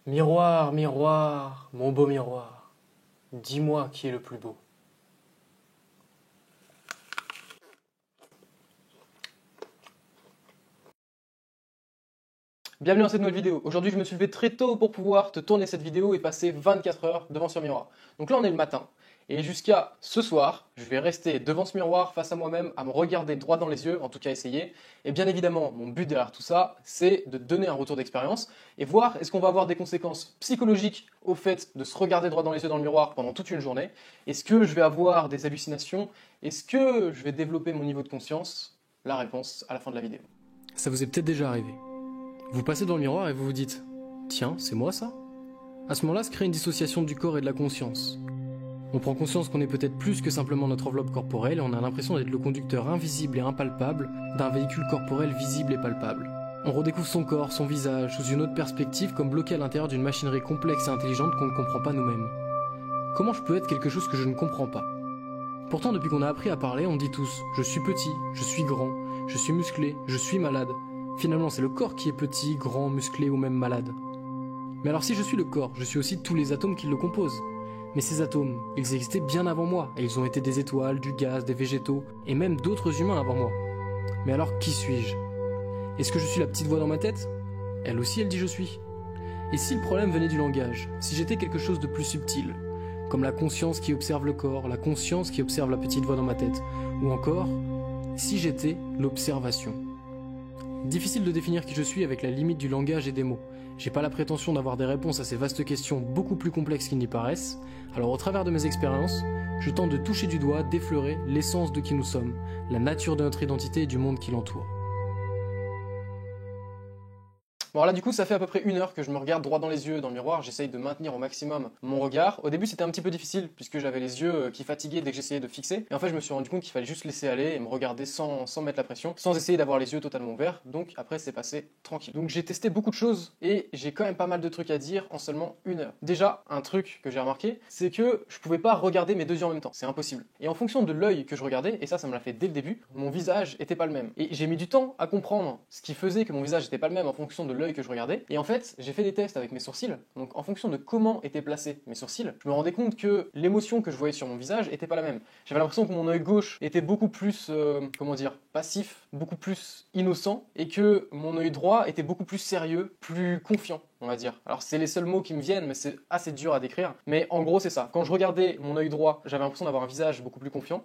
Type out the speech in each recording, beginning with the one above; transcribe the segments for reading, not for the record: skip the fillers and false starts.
Miroir, miroir, mon beau miroir, dis-moi qui est le plus beau. Bienvenue dans cette nouvelle vidéo. Aujourd'hui, je me suis levé très tôt pour pouvoir te tourner cette vidéo et passer 24 heures devant ce miroir. Donc là, on est le matin. Et jusqu'à ce soir, je vais rester devant ce miroir face à moi-même, à me regarder droit dans les yeux, en tout cas essayer. Et bien évidemment, mon but derrière tout ça, c'est de donner un retour d'expérience et voir est-ce qu'on va avoir des conséquences psychologiques au fait de se regarder droit dans les yeux dans le miroir pendant toute une journée. Est-ce que je vais avoir des hallucinations? Est-ce que je vais développer mon niveau de conscience? La réponse à la fin de la vidéo. Ça vous est peut-être déjà arrivé. Vous passez dans le miroir et vous vous dites « Tiens, c'est moi ça ?» À ce moment-là se crée une dissociation du corps et de la conscience. On prend conscience qu'on est peut-être plus que simplement notre enveloppe corporelle et on a l'impression d'être le conducteur invisible et impalpable d'un véhicule corporel visible et palpable. On redécouvre son corps, son visage, sous une autre perspective comme bloqué à l'intérieur d'une machinerie complexe et intelligente qu'on ne comprend pas nous-mêmes. Comment je peux être quelque chose que je ne comprends pas? Pourtant, depuis qu'on a appris à parler, on dit tous « Je suis petit, je suis grand, je suis musclé, je suis malade ». Finalement, c'est le corps qui est petit, grand, musclé ou même malade. Mais alors si je suis le corps, je suis aussi tous les atomes qui le composent. Mais ces atomes, ils existaient bien avant moi, et ils ont été des étoiles, du gaz, des végétaux, et même d'autres humains avant moi. Mais alors qui suis-je? Est-ce que je suis la petite voix dans ma tête? Elle aussi, elle dit je suis. Et si le problème venait du langage, si j'étais quelque chose de plus subtil, comme la conscience qui observe le corps, la conscience qui observe la petite voix dans ma tête, ou encore, si j'étais l'observation. Difficile de définir qui je suis avec la limite du langage et des mots. J'ai pas la prétention d'avoir des réponses à ces vastes questions beaucoup plus complexes qu'il n'y paraissent, alors au travers de mes expériences, je tente de toucher du doigt, d'effleurer l'essence de qui nous sommes, la nature de notre identité et du monde qui l'entoure. Bon alors là du coup ça fait à peu près 1 heure que je me regarde droit dans les yeux dans le miroir, j'essaye de maintenir au maximum mon regard. Au début c'était un petit peu difficile puisque j'avais les yeux qui fatiguaient dès que j'essayais de fixer. Et en fait je me suis rendu compte qu'il fallait juste laisser aller et me regarder sans mettre la pression, sans essayer d'avoir les yeux totalement ouverts. Donc après c'est passé tranquille. Donc j'ai testé beaucoup de choses et j'ai quand même pas mal de trucs à dire en seulement 1 heure. Déjà un truc que j'ai remarqué c'est que je pouvais pas regarder mes deux yeux en même temps, c'est impossible. Et en fonction de l'œil que je regardais, et ça me l'a fait dès le début, mon visage était pas le même. Et j'ai mis du temps à comprendre ce qui faisait que mon visage était pas le même en fonction de l'œil que je regardais. Et en fait, j'ai fait des tests avec mes sourcils, donc en fonction de comment étaient placés mes sourcils, je me rendais compte que l'émotion que je voyais sur mon visage était pas la même. J'avais l'impression que mon œil gauche était beaucoup plus, passif, beaucoup plus innocent, et que mon œil droit était beaucoup plus sérieux, plus confiant, on va dire. Alors c'est les seuls mots qui me viennent, mais c'est assez dur à décrire. Mais en gros c'est ça. Quand je regardais mon œil droit, j'avais l'impression d'avoir un visage beaucoup plus confiant,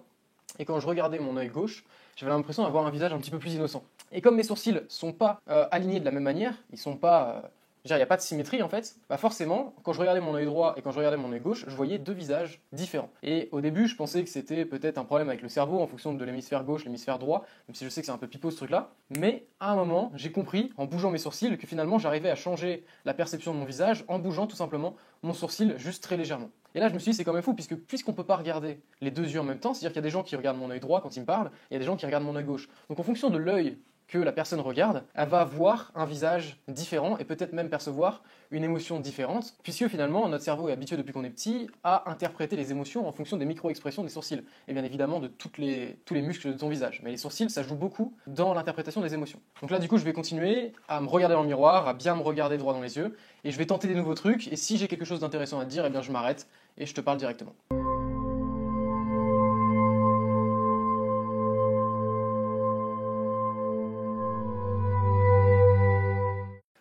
et quand je regardais mon œil gauche, j'avais l'impression d'avoir un visage un petit peu plus innocent. Et comme mes sourcils sont pas alignés de la même manière, ils sont pas, il n'y a pas de symétrie en fait, bah forcément, quand je regardais mon œil droit et quand je regardais mon œil gauche, je voyais deux visages différents. Et au début, je pensais que c'était peut-être un problème avec le cerveau en fonction de l'hémisphère gauche, l'hémisphère droit, même si je sais que c'est un peu pipeau ce truc-là. Mais à un moment, j'ai compris, en bougeant mes sourcils, que finalement j'arrivais à changer la perception de mon visage en bougeant tout simplement mon sourcil juste très légèrement. Et là, je me suis dit, c'est quand même fou, puisqu'on ne peut pas regarder les deux yeux en même temps, c'est-à-dire qu'il y a des gens qui regardent mon œil droit quand ils me parlent, et il y a des gens qui regardent mon œil gauche. Donc en fonction de l'œil que la personne regarde, elle va voir un visage différent et peut-être même percevoir une émotion différente, puisque finalement notre cerveau est habitué depuis qu'on est petit à interpréter les émotions en fonction des micro-expressions des sourcils, et bien évidemment de tous les muscles de ton visage. Mais les sourcils, ça joue beaucoup dans l'interprétation des émotions. Donc là du coup je vais continuer à me regarder dans le miroir, à bien me regarder droit dans les yeux, et je vais tenter des nouveaux trucs, et si j'ai quelque chose d'intéressant à te dire, eh bien je m'arrête et je te parle directement.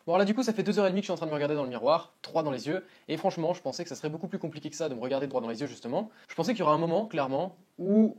Bon alors là du coup ça fait 2h30 que je suis en train de me regarder dans le miroir, 3 dans les yeux, et franchement je pensais que ça serait beaucoup plus compliqué que ça de me regarder droit dans les yeux justement. Je pensais qu'il y aura un moment clairement où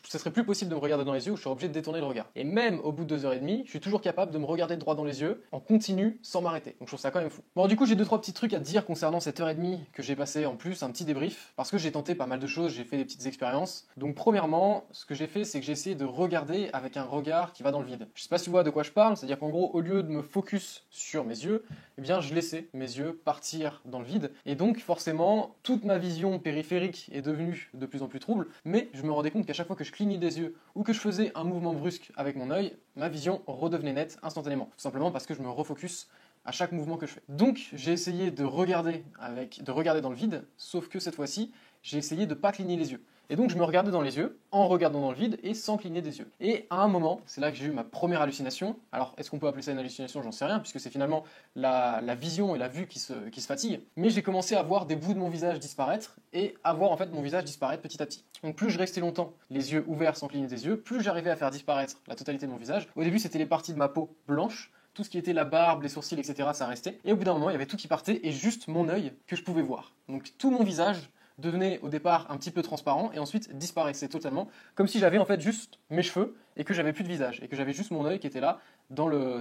ce serait plus possible de me regarder dans les yeux, où je serais obligé de détourner le regard. Et même au bout de 2h30, je suis toujours capable de me regarder droit dans les yeux, en continu, sans m'arrêter. Donc je trouve ça quand même fou. Bon du coup j'ai 2-3 petits trucs à te dire concernant cette heure et demie que j'ai passé en plus, un petit débrief, parce que j'ai tenté pas mal de choses, j'ai fait des petites expériences. Donc premièrement, ce que j'ai fait, c'est que j'ai essayé de regarder avec un regard qui va dans le vide. Je sais pas si tu vois de quoi je parle, c'est-à-dire qu'en gros, au lieu de me focus sur mes yeux, eh bien je laissais mes yeux partir dans le vide. Et donc forcément, toute ma vision périphérique est devenue de plus en plus trouble, mais je me rendais compte qu'à chaque fois que je clignais des yeux ou que je faisais un mouvement brusque avec mon œil, ma vision redevenait nette instantanément. Tout simplement parce que je me refocus à chaque mouvement que je fais. Donc j'ai essayé de regarder dans le vide, sauf que cette fois-ci, j'ai essayé de ne pas cligner les yeux. Et donc je me regardais dans les yeux, en regardant dans le vide et sans cligner des yeux. Et à un moment, c'est là que j'ai eu ma première hallucination. Alors est-ce qu'on peut appeler ça une hallucination? J'en sais rien, puisque c'est finalement la vision et la vue qui se fatiguent. Mais j'ai commencé à voir des bouts de mon visage disparaître et à voir en fait mon visage disparaître petit à petit. Donc plus je restais longtemps les yeux ouverts sans cligner des yeux, plus j'arrivais à faire disparaître la totalité de mon visage. Au début c'était les parties de ma peau blanches, tout ce qui était la barbe, les sourcils, etc. ça restait. Et au bout d'un moment il y avait tout qui partait et juste mon œil que je pouvais voir. Donc tout mon visage devenait au départ un petit peu transparent et ensuite disparaissait totalement, comme si j'avais en fait juste mes cheveux et que j'avais plus de visage et que j'avais juste mon œil qui était là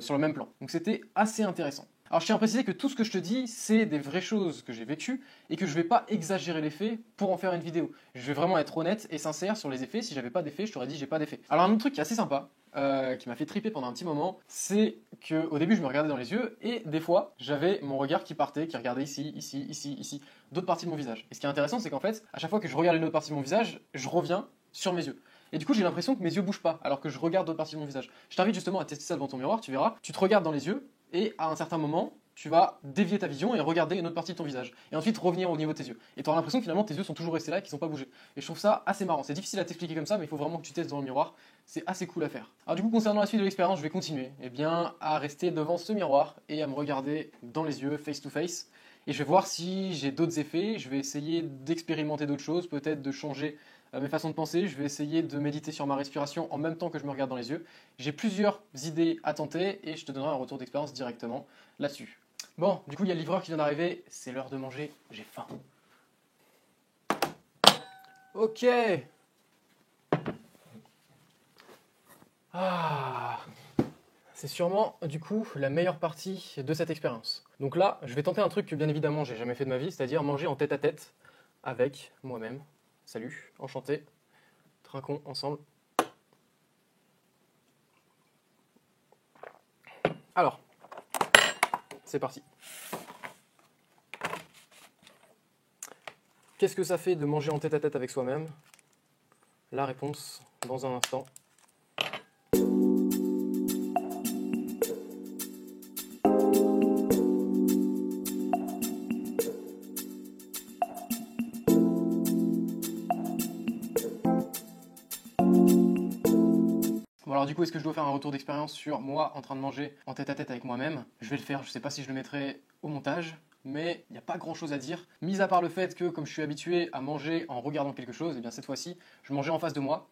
sur le même plan. Donc c'était assez intéressant. Alors je tiens à préciser que tout ce que je te dis, c'est des vraies choses que j'ai vécues et que je ne vais pas exagérer les faits pour en faire une vidéo. Je vais vraiment être honnête et sincère sur les effets. Si j'avais pas d'effets, je t'aurais dit j'ai pas d'effets. Alors un autre truc qui est assez sympa, qui m'a fait triper pendant un petit moment, c'est qu'au début je me regardais dans les yeux et des fois j'avais mon regard qui partait, qui regardait ici, ici, ici, ici, d'autres parties de mon visage. Et ce qui est intéressant, c'est qu'en fait, à chaque fois que je regarde une autre partie de mon visage, je reviens sur mes yeux. Et du coup, j'ai l'impression que mes yeux bougent pas, alors que je regarde d'autres parties de mon visage. Je t'invite justement à tester ça devant ton miroir, tu verras. Tu te regardes dans les yeux, et à un certain moment, tu vas dévier ta vision et regarder une autre partie de ton visage. Et ensuite revenir au niveau de tes yeux. Et tu auras l'impression que finalement tes yeux sont toujours restés là et qu'ils sont pas bougés. Et je trouve ça assez marrant. C'est difficile à t'expliquer comme ça, mais il faut vraiment que tu testes devant le miroir. C'est assez cool à faire. Alors du coup, concernant la suite de l'expérience, je vais continuer à rester devant ce miroir et à me regarder dans les yeux, face to face. Et je vais voir si j'ai d'autres effets. Je vais essayer d'expérimenter d'autres choses, peut-être de changer mes façons de penser. Je vais essayer de méditer sur ma respiration en même temps que je me regarde dans les yeux. J'ai plusieurs idées à tenter et je te donnerai un retour d'expérience directement là-dessus. Bon, du coup, il y a le livreur qui vient d'arriver. C'est l'heure de manger. J'ai faim. Ok. Ah. C'est sûrement, du coup, la meilleure partie de cette expérience. Donc là, je vais tenter un truc que, bien évidemment, j'ai jamais fait de ma vie, c'est-à-dire manger en tête-à-tête avec moi-même. Salut, enchanté. Trinquons ensemble. Alors, c'est parti. Qu'est-ce que ça fait de manger en tête-à-tête avec soi-même? La réponse dans un instant. Bon alors du coup, est-ce que je dois faire un retour d'expérience sur moi en train de manger en tête-à-tête avec moi-même? Je vais le faire, je sais pas si je le mettrai au montage, mais il n'y a pas grand chose à dire. Mis à part le fait que, comme je suis habitué à manger en regardant quelque chose, et bien cette fois-ci, je mangeais en face de moi.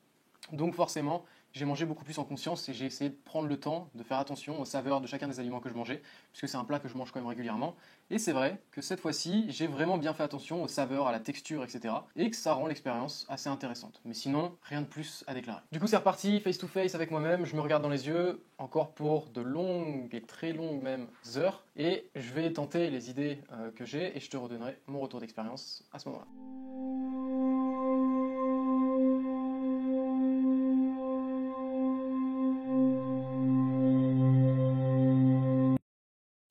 Donc forcément, j'ai mangé beaucoup plus en conscience et j'ai essayé de prendre le temps de faire attention aux saveurs de chacun des aliments que je mangeais, puisque c'est un plat que je mange quand même régulièrement. Et c'est vrai que cette fois-ci, j'ai vraiment bien fait attention aux saveurs, à la texture, etc. Et que ça rend l'expérience assez intéressante. Mais sinon, rien de plus à déclarer. Du coup, c'est reparti, face to face avec moi-même, je me regarde dans les yeux, encore pour de longues et très longues même heures. Et je vais tenter les idées que j'ai et je te redonnerai mon retour d'expérience à ce moment-là.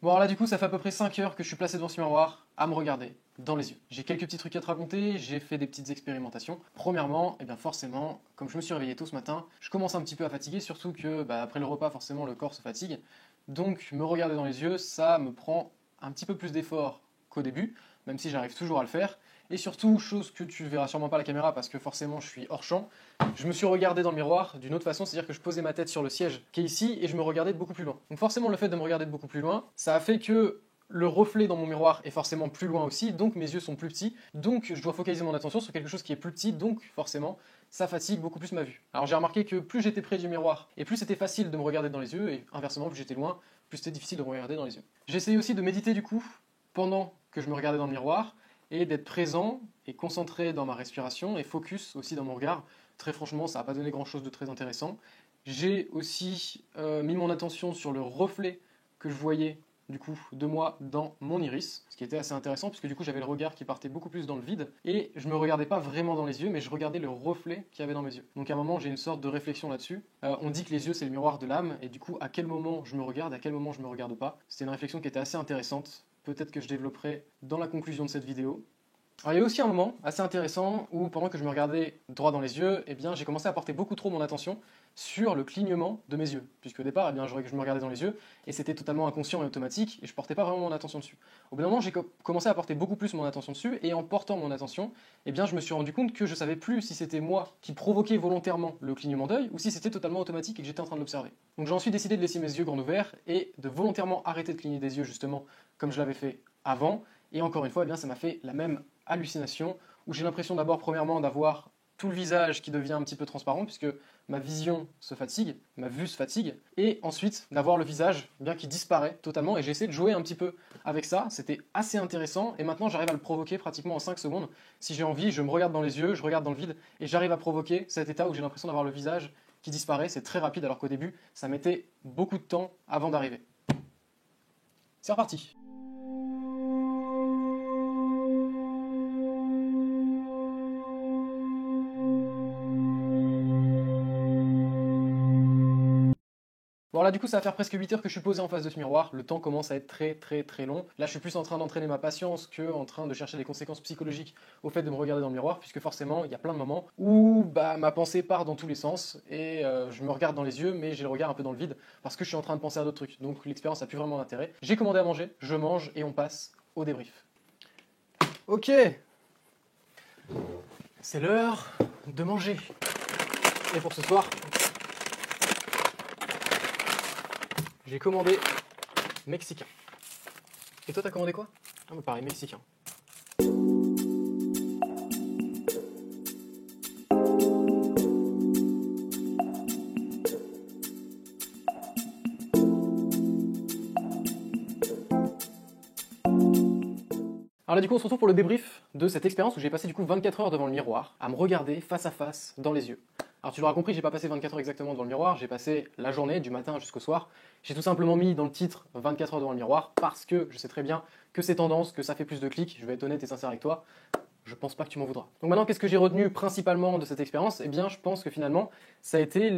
Bon alors là du coup ça fait à peu près 5 heures que je suis placé devant ce miroir à me regarder dans les yeux. J'ai quelques petits trucs à te raconter, j'ai fait des petites expérimentations. Premièrement, et bien forcément, comme je me suis réveillé tôt ce matin, je commence un petit peu à fatiguer, surtout que après le repas forcément le corps se fatigue. Donc me regarder dans les yeux, ça me prend un petit peu plus d'effort qu'au début, même si j'arrive toujours à le faire. Et surtout, chose que tu verras sûrement pas à la caméra parce que forcément je suis hors champ, je me suis regardé dans le miroir d'une autre façon, c'est-à-dire que je posais ma tête sur le siège qui est ici et je me regardais de beaucoup plus loin. Donc forcément le fait de me regarder de beaucoup plus loin, ça a fait que le reflet dans mon miroir est forcément plus loin aussi, donc mes yeux sont plus petits, donc je dois focaliser mon attention sur quelque chose qui est plus petit, donc forcément ça fatigue beaucoup plus ma vue. Alors j'ai remarqué que plus j'étais près du miroir et plus c'était facile de me regarder dans les yeux, et inversement plus j'étais loin, plus c'était difficile de me regarder dans les yeux. J'ai essayé aussi de méditer du coup pendant que je me regardais dans le miroir, et d'être présent et concentré dans ma respiration et focus aussi dans mon regard. Très franchement, ça n'a pas donné grand-chose de très intéressant. J'ai aussi mis mon attention sur le reflet que je voyais du coup de moi dans mon iris, ce qui était assez intéressant puisque du coup j'avais le regard qui partait beaucoup plus dans le vide et je me regardais pas vraiment dans les yeux, mais je regardais le reflet qu'il y avait dans mes yeux. Donc à un moment j'ai une sorte de réflexion là-dessus. On dit que les yeux c'est le miroir de l'âme, et du coup à quel moment je me regarde, à quel moment je me regarde pas. C'était une réflexion qui était assez intéressante. Peut-être que je développerai dans la conclusion de cette vidéo. Alors il y a eu aussi un moment assez intéressant où pendant que je me regardais droit dans les yeux, eh bien j'ai commencé à porter beaucoup trop mon attention sur le clignement de mes yeux. Puisque au départ, eh bien, je me regardais dans les yeux et c'était totalement inconscient et automatique et je portais pas vraiment mon attention dessus. Au bout d'un moment, j'ai commencé à porter beaucoup plus mon attention dessus et en portant mon attention, eh bien je me suis rendu compte que je savais plus si c'était moi qui provoquais volontairement le clignement d'œil ou si c'était totalement automatique et que j'étais en train de l'observer. Donc j'ai ensuite décidé de laisser mes yeux grands ouverts et de volontairement arrêter de cligner des yeux justement comme je l'avais fait avant. Et encore une fois, eh bien, ça m'a fait la même hallucination où j'ai l'impression d'abord premièrement d'avoir tout le visage qui devient un petit peu transparent puisque ma vision se fatigue, ma vue se fatigue, et ensuite d'avoir le visage bien qui disparaît totalement et j'ai essayé de jouer un petit peu avec ça, c'était assez intéressant et maintenant j'arrive à le provoquer pratiquement en 5 secondes. Si j'ai envie, je me regarde dans les yeux, je regarde dans le vide et j'arrive à provoquer cet état où j'ai l'impression d'avoir le visage qui disparaît, c'est très rapide alors qu'au début ça mettait beaucoup de temps avant d'arriver. C'est reparti. Bon là du coup ça va faire presque 8 heures que je suis posé en face de ce miroir, le temps commence à être très long. Là je suis plus en train d'entraîner ma patience que en train de chercher des conséquences psychologiques au fait de me regarder dans le miroir, puisque forcément il y a plein de moments où ma pensée part dans tous les sens et je me regarde dans les yeux mais j'ai le regard un peu dans le vide parce que je suis en train de penser à d'autres trucs, donc l'expérience a plus vraiment d'intérêt. J'ai commandé à manger, je mange et on passe au débrief. Ok, c'est l'heure de manger. Et pour ce soir, j'ai commandé mexicain. Et toi, t'as commandé quoi? Ah, bah pareil, mexicain. Alors là du coup on se retrouve pour le débrief de cette expérience où j'ai passé du coup 24 heures devant le miroir à me regarder face à face dans les yeux. Alors tu l'auras compris, j'ai pas passé 24 heures exactement devant le miroir, j'ai passé la journée du matin jusqu'au soir. J'ai tout simplement mis dans le titre 24 heures devant le miroir parce que je sais très bien que c'est tendance, que ça fait plus de clics, je vais être honnête et sincère avec toi. Je pense pas que tu m'en voudras. Donc maintenant, qu'est-ce que j'ai retenu principalement de cette expérience? Eh bien, je pense que finalement, ça a été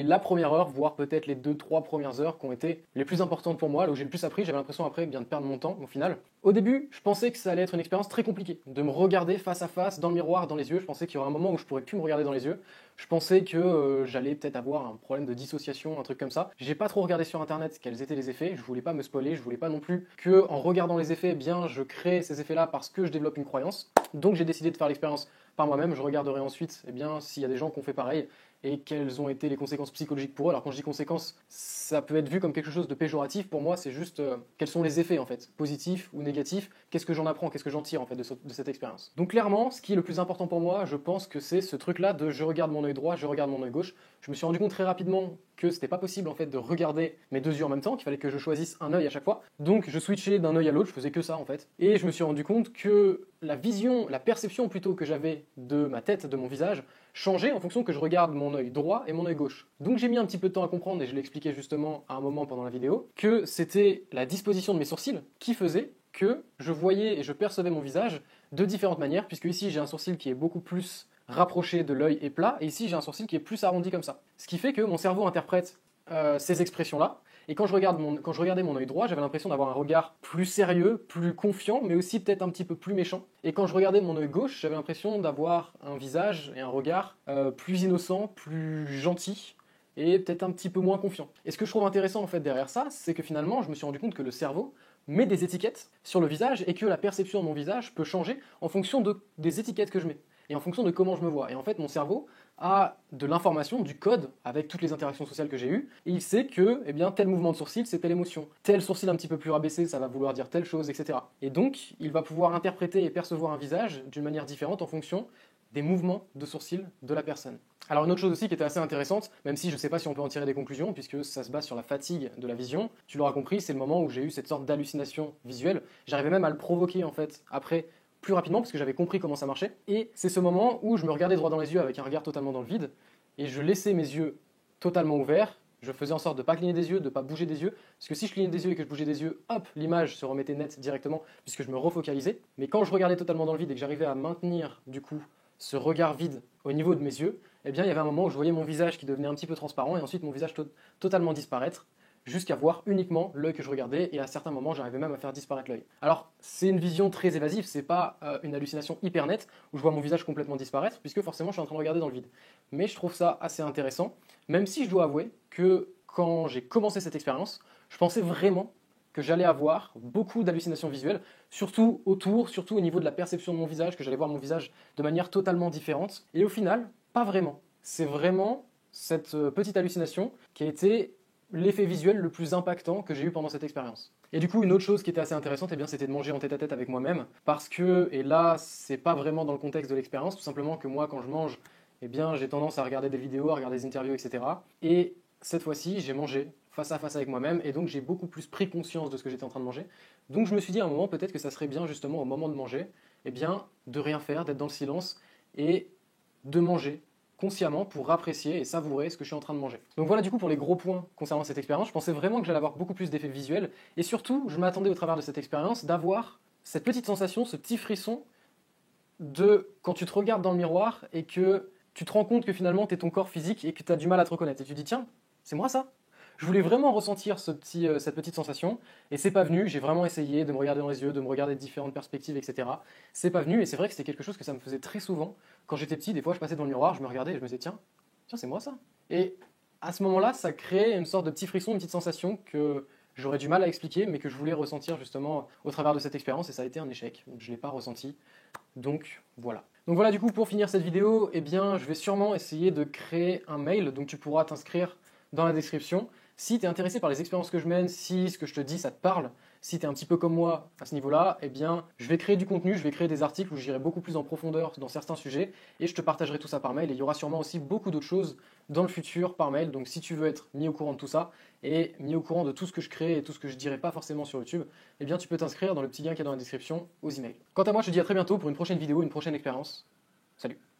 la première heure, voire peut-être les 2-3 premières heures qui ont été les plus importantes pour moi, là où j'ai le plus appris. J'avais l'impression après bien de perdre mon temps au final. Au début, je pensais que ça allait être une expérience très compliquée, de me regarder face à face dans le miroir, dans les yeux. Je pensais qu'il y aurait un moment où je pourrais plus me regarder dans les yeux. Je pensais que j'allais peut-être avoir un problème de dissociation, un truc comme ça. J'ai pas trop regardé sur internet quels étaient les effets. Je voulais pas me spoiler, je voulais pas non plus que en regardant les effets, eh bien je crée ces effets-là parce que je développe une croyance. Donc j'ai décidé de faire l'expérience par moi-même. Je regarderai ensuite, eh bien, s'il y a des gens qui ont fait pareil et quelles ont été les conséquences psychologiques pour eux. Alors quand je dis conséquences, ça peut être vu comme quelque chose de péjoratif. Pour moi, c'est juste quels sont les effets en fait, positifs ou négatifs. Qu'est-ce que j'en apprends, qu'est-ce que j'en tire en fait de cette expérience. Donc clairement, ce qui est le plus important pour moi, je pense que c'est ce truc-là de je regarde mon œil droit, je regarde mon œil gauche. Je me suis rendu compte très rapidement que c'était pas possible en fait de regarder mes deux yeux en même temps, qu'il fallait que je choisisse un œil à chaque fois. Donc je switchais d'un œil à l'autre, je faisais que ça en fait. Et je me suis rendu compte que la vision, la perception plutôt que j'avais de ma tête, de mon visage, changeait en fonction que je regarde mon œil droit et mon œil gauche. Donc j'ai mis un petit peu de temps à comprendre, et je l'expliquais justement à un moment pendant la vidéo, que c'était la disposition de mes sourcils qui faisait que je voyais et je percevais mon visage de différentes manières, puisque ici j'ai un sourcil qui est beaucoup plus rapproché de l'œil et plat, et ici j'ai un sourcil qui est plus arrondi comme ça. Ce qui fait que mon cerveau interprète ces expressions-là, et quand je regardais mon œil droit, j'avais l'impression d'avoir un regard plus sérieux, plus confiant, mais aussi peut-être un petit peu plus méchant. Et quand je regardais mon œil gauche, j'avais l'impression d'avoir un visage et un regard plus innocent, plus gentil, et peut-être un petit peu moins confiant. Et ce que je trouve intéressant en fait derrière ça, c'est que finalement, je me suis rendu compte que le cerveau met des étiquettes sur le visage et que la perception de mon visage peut changer en fonction des étiquettes que je mets et en fonction de comment je me vois. Et en fait, mon cerveau a de l'information, du code, avec toutes les interactions sociales que j'ai eues, et il sait que eh bien, tel mouvement de sourcil, c'est telle émotion. Tel sourcil un petit peu plus rabaissé, ça va vouloir dire telle chose, etc. Et donc, il va pouvoir interpréter et percevoir un visage d'une manière différente en fonction des mouvements de sourcils de la personne. Alors une autre chose aussi qui était assez intéressante, même si je ne sais pas si on peut en tirer des conclusions, puisque ça se base sur la fatigue de la vision, tu l'auras compris, c'est le moment où j'ai eu cette sorte d'hallucination visuelle. J'arrivais même à le provoquer en fait après plus rapidement parce que j'avais compris comment ça marchait. Et c'est ce moment où je me regardais droit dans les yeux avec un regard totalement dans le vide et je laissais mes yeux totalement ouverts. Je faisais en sorte de ne pas cligner des yeux, de ne pas bouger des yeux, parce que si je clignais des yeux et que je bougeais des yeux, hop, l'image se remettait nette directement puisque je me refocalisais. Mais quand je regardais totalement dans le vide et que j'arrivais à maintenir du coup ce regard vide au niveau de mes yeux, eh bien il y avait un moment où je voyais mon visage qui devenait un petit peu transparent et ensuite mon visage totalement disparaître jusqu'à voir uniquement l'œil que je regardais, et à certains moments j'arrivais même à faire disparaître l'œil. Alors c'est une vision très évasive, c'est pas une hallucination hyper nette où je vois mon visage complètement disparaître, puisque forcément je suis en train de regarder dans le vide. Mais je trouve ça assez intéressant, même si je dois avouer que quand j'ai commencé cette expérience, je pensais vraiment que j'allais avoir beaucoup d'hallucinations visuelles, surtout au niveau de la perception de mon visage, que j'allais voir mon visage de manière totalement différente. Et au final, pas vraiment. C'est vraiment cette petite hallucination qui a été l'effet visuel le plus impactant que j'ai eu pendant cette expérience. Et du coup, une autre chose qui était assez intéressante, c'était de manger en tête-à-tête avec moi-même, parce que, et là, c'est pas vraiment dans le contexte de l'expérience, tout simplement que moi, quand je mange, j'ai tendance à regarder des vidéos, à regarder des interviews, etc. Et cette fois-ci, j'ai mangé face à face avec moi-même, et donc j'ai beaucoup plus pris conscience de ce que j'étais en train de manger. Donc je me suis dit à un moment, peut-être que ça serait bien justement au moment de manger, de rien faire, d'être dans le silence, et de manger consciemment pour apprécier et savourer ce que je suis en train de manger. Donc voilà du coup pour les gros points concernant cette expérience. Je pensais vraiment que j'allais avoir beaucoup plus d'effets visuels, et surtout, je m'attendais au travers de cette expérience d'avoir cette petite sensation, ce petit frisson de quand tu te regardes dans le miroir et que tu te rends compte que finalement tu es ton corps physique et que tu as du mal à te reconnaître. Et tu te dis tiens, c'est moi ça? Je voulais vraiment ressentir cette petite sensation, et c'est pas venu. J'ai vraiment essayé de me regarder dans les yeux, de me regarder de différentes perspectives, etc. C'est pas venu, et c'est vrai que c'était quelque chose que ça me faisait très souvent. Quand j'étais petit, des fois je passais dans le miroir, je me regardais et je me disais tiens, c'est moi ça? Et à ce moment-là, ça créait une sorte de petit frisson, une petite sensation que j'aurais du mal à expliquer, mais que je voulais ressentir justement au travers de cette expérience, et ça a été un échec. Je ne l'ai pas ressenti. Donc voilà. Donc voilà, du coup, pour finir cette vidéo, je vais sûrement essayer de créer un mail, donc tu pourras t'inscrire dans la description. Si tu es intéressé par les expériences que je mène, si ce que je te dis ça te parle, si tu es un petit peu comme moi à ce niveau-là, je vais créer du contenu, je vais créer des articles où j'irai beaucoup plus en profondeur dans certains sujets, et je te partagerai tout ça par mail. Et il y aura sûrement aussi beaucoup d'autres choses dans le futur par mail. Donc si tu veux être mis au courant de tout ça et mis au courant de tout ce que je crée et tout ce que je dirai pas forcément sur YouTube, tu peux t'inscrire dans le petit lien qui est dans la description aux emails. Quant à moi, je te dis à très bientôt pour une prochaine vidéo, une prochaine expérience. Salut!